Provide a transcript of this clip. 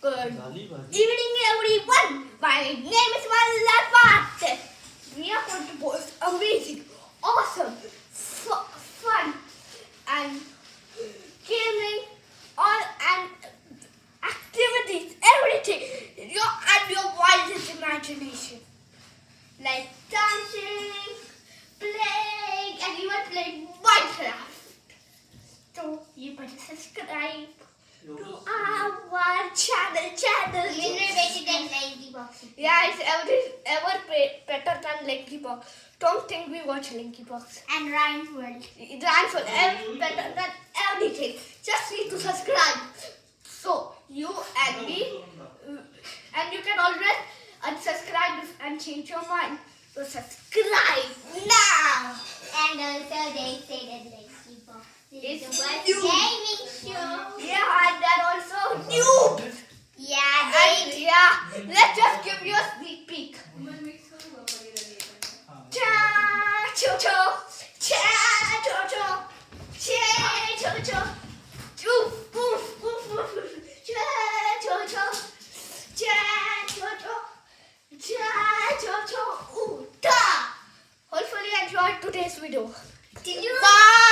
Good evening, everyone. My name is Malapat. We are going to post amazing, awesome, fun, and gaming, all and activities, everything. Your wildest imagination, like dancing, playing, and even playing Minecraft. So you better subscribe to our channel. Literally better than Lanky Box. Yeah, it's ever better than Lanky Box. Don't think we watch Lanky Box. And Ryan's World. Ryan's World ever better than anything. Just need to subscribe. So you and me, and you can always unsubscribe and change your mind. So subscribe now. And also they say that Lanky Box is It's the worst new. gaming show. Yeah, and they're also noobs. Yeah, And they. yeah, let's just give you a sneak peek. Cha cho cho, cha cho cho, cha cho cho, oof oof oof oof, cha cho cho, cha cho cho, cha cho cho, ooh da. Hopefully you enjoyed today's video. Did you? Bye.